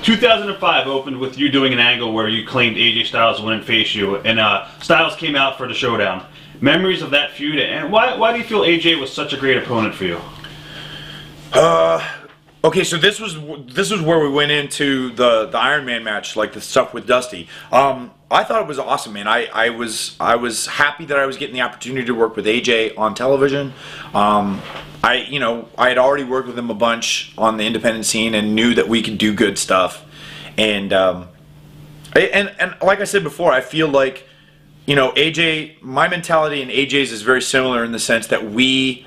2005 opened with you doing an angle where you claimed AJ Styles wouldn't face you, and Styles came out for the showdown. Memories of that feud, and why do you feel AJ was such a great opponent for you? Okay, so this was where we went into the Iron Man match, like the stuff with Dusty. I thought it was awesome, man. I was happy that I was getting the opportunity to work with AJ on television. I had already worked with him a bunch on the independent scene and knew that we could do good stuff. And like I said before, I feel like, AJ, my mentality and AJ's is very similar in the sense that we're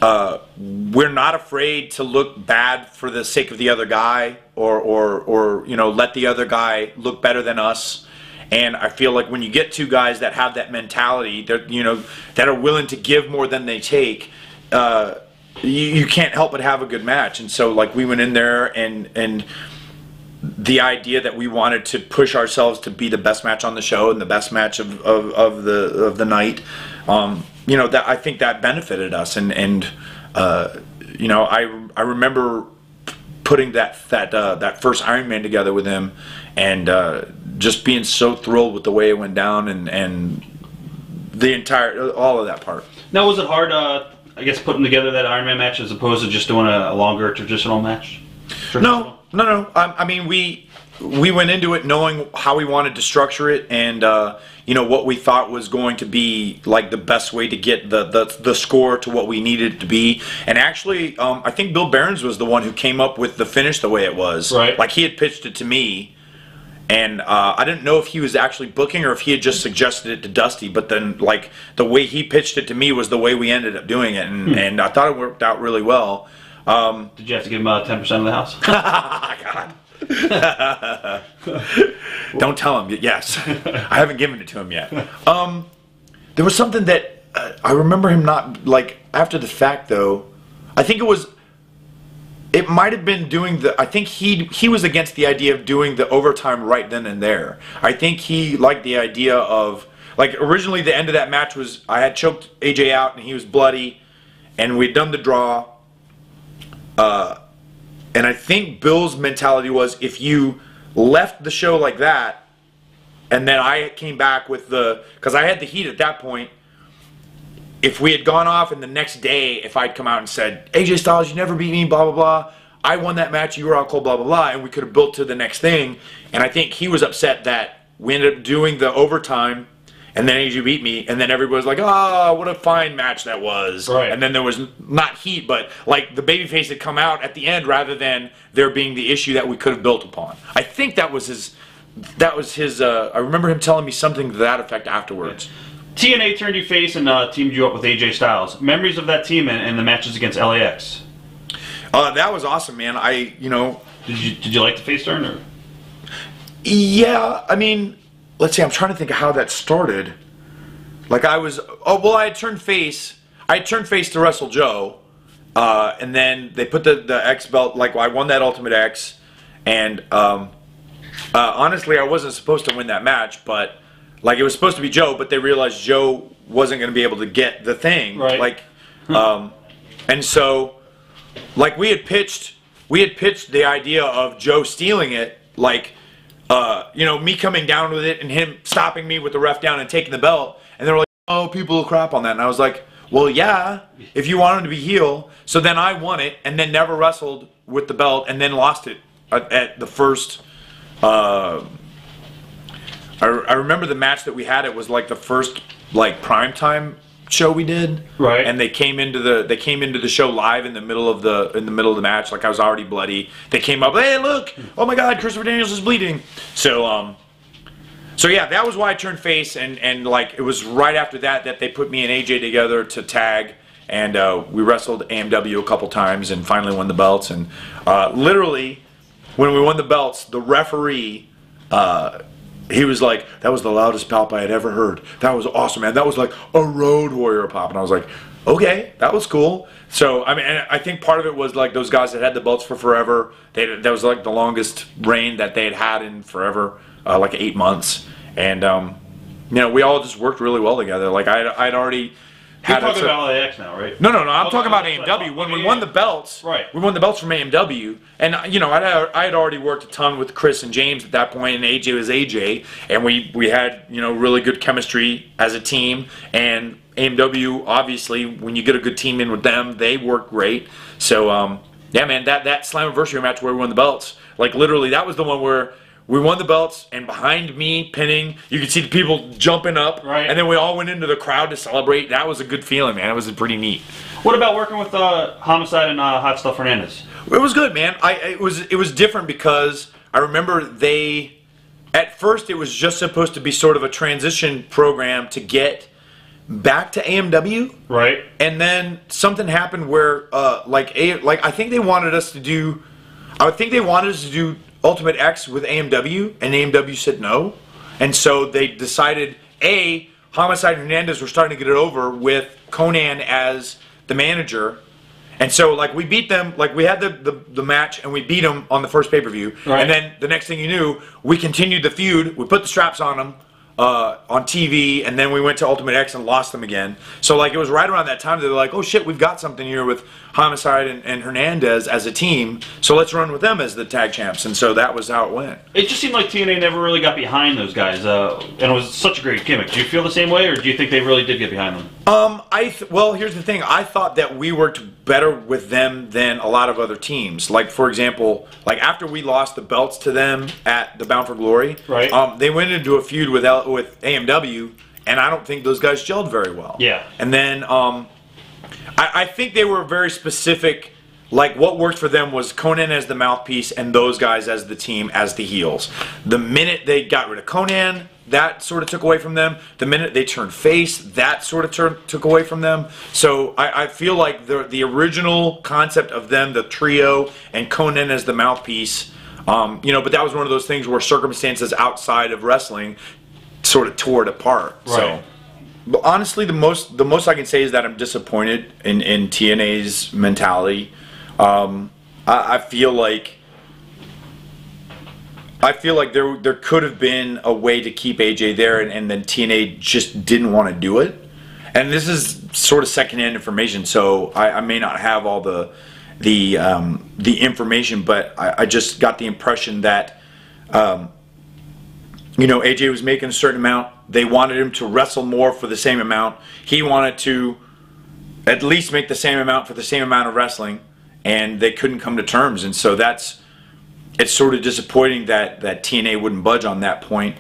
not afraid to look bad for the sake of the other guy, or let the other guy look better than us. And I feel like when you get two guys that have that mentality, that are willing to give more than they take, you can't help but have a good match. And so, like, we went in there, and the idea that we wanted to push ourselves to be the best match on the show and the best match of the night, that I think that benefited us. And I remember putting that first Iron Man together with him, and just being so thrilled with the way it went down, and all of that part. Now, was it hard, I guess, putting together that Iron Man match as opposed to just doing a longer traditional match? No. I mean, we went into it knowing how we wanted to structure it, and what we thought was going to be like the best way to get the score to what we needed it to be. And actually, I think Bill Behrens was the one who came up with the finish the way it was. Right. Like, he had pitched it to me, and I didn't know if he was actually booking or if he had just suggested it to Dusty. But then, like, the way he pitched it to me was the way we ended up doing it, and I thought it worked out really well. Did you have to give him 10% of the house? God. Don't tell him. Yes, I haven't given it to him yet. There was something that I remember him not, like, after the fact, though. I think it might have been doing I think he was against the idea of doing the overtime right then and there. I think he liked the idea of, like, originally the end of that match was I had choked AJ out and he was bloody, and we'd done the draw. And I think Bill's mentality was, if you left the show like that, and then I came back with because I had the heat at that point, if we had gone off and the next day, if I'd come out and said, AJ Styles, you never beat me, blah, blah, blah, I won that match, you were out cold, blah, blah, blah, and we could have built to the next thing. And I think he was upset that we ended up doing the overtime, and then AJ beat me, and then everybody was like, oh, what a fine match that was. Right. And then there was not heat, but like the babyface had come out at the end rather than there being the issue that we could have built upon. I think that was his, I remember him telling me something to that effect afterwards. Yeah. TNA turned you face and teamed you up with AJ Styles. Memories of that team and the matches against LAX? That was awesome, man. Did you like the face turn? Or? Yeah, I mean, let's see, I'm trying to think of how that started. Like, I had turned face. I had turned face to wrestle Joe, and then they put the X belt, like, I won that Ultimate X, and honestly, I wasn't supposed to win that match, but, like, it was supposed to be Joe, but they realized Joe wasn't going to be able to get the thing. Right. Like, and so, like, we had pitched the idea of Joe stealing it, like, me coming down with it and him stopping me with the ref down and taking the belt, and they were like, oh, people will crap on that. And I was like, well, yeah, if you want him to be heel. So then I won it and then never wrestled with the belt and then lost it at the first, I remember the match that we had. It was like the first, like, primetime show we did, right? And they came into the show live in the middle of the match. Like, I was already bloody. They came up, hey, look, oh my God, Christopher Daniels is bleeding. So yeah, that was why I turned face, and like, it was right after that they put me and AJ together to tag, and we wrestled AMW a couple times and finally won the belts. And literally, when we won the belts, the referee, he was like, that was the loudest pop I had ever heard. That was awesome, man. That was like a Road Warrior pop. And I was like, okay, that was cool. So, I mean, I think part of it was like those guys that had the belts for forever. That was like the longest reign that they had in forever, like 8 months. And, we all just worked really well together. Like, I'd already had You're talking about LAX now, right? No, I'm talking about that's AMW. right. When we won the belts, Right. we won the belts from AMW, and you know, I had already worked a ton with Chris and James at that point, and AJ was AJ, and we had, you know, really good chemistry as a team. And AMW, obviously, when you get a good team in with them, they work great. So yeah, man, that Slammiversary match where we won the belts, like literally, that was the one where we won the belts, and behind me pinning, you could see the people jumping up, right. And then we all went into the crowd to celebrate. That was a good feeling, man. It was pretty neat. What about working with Homicide and Hot Stuff Hernandez? It was good, man. It was different because I remember at first it was just supposed to be sort of a transition program to get back to AMW, right? And then something happened where I think they wanted us to do, Ultimate X with AMW, and AMW said no. And so they decided, Homicide and Hernandez were starting to get it over with Conan as the manager. And so, like, we beat them, like, we had the match, and we beat them on the first pay-per-view. Right. And then the next thing you knew, we continued the feud, we put the straps on them on TV, and then we went to Ultimate X and lost them again. So, like, it was right around that time that they're like, oh shit, we've got something here with Homicide and Hernandez as a team, so let's run with them as the tag champs. And so that was how it went. It just seemed like TNA never really got behind those guys, and it was such a great gimmick. Do you feel the same way, or do you think they really did get behind them? Well, here's the thing. I thought that we worked better with them than a lot of other teams. Like, for example, like after we lost the belts to them at the Bound for Glory, right. They went into a feud with AMW, and I don't think those guys gelled very well. Yeah. And then I think they were very specific. Like, what worked for them was Conan as the mouthpiece and those guys as the team, as the heels. The minute they got rid of Conan, that sort of took away from them. The minute they turned face, that sort of took away from them. So I feel like the original concept of them, the trio, and Conan as the mouthpiece, you know, but that was one of those things where circumstances outside of wrestling sort of tore it apart. Right. So, but honestly, the most I can say is that I'm disappointed in TNA's mentality. I feel like there could have been a way to keep AJ there, and then TNA just didn't want to do it. And this is sort of secondhand information, so I may not have all the information, but I just got the impression that you know, AJ was making a certain amount. They wanted him to wrestle more for the same amount. He wanted to at least make the same amount for the same amount of wrestling, and they couldn't come to terms. And so it's sort of disappointing that TNA wouldn't budge on that point.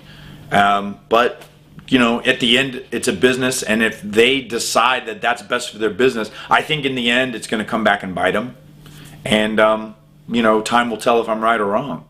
But you know, at the end, it's a business, and if they decide that that's best for their business, I think in the end it's going to come back and bite them. And you know, time will tell if I'm right or wrong.